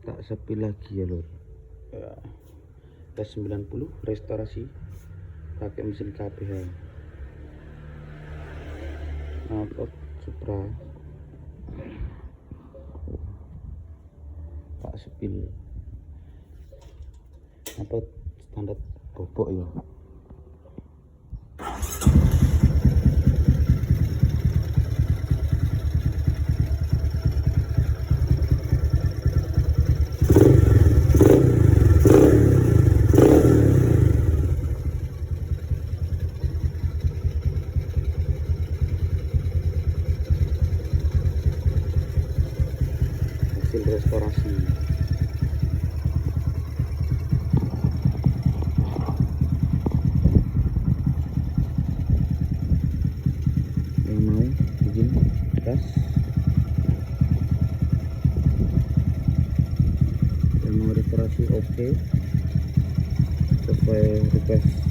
tak sepi lagi ya lur ya. Tes 90 restorasi pakai mesin KPH knalpot Supra tak sepil knalpot standar bobok ya. Hasil restorasi yang mau izin gas, yang mau restorasi oke sesuai request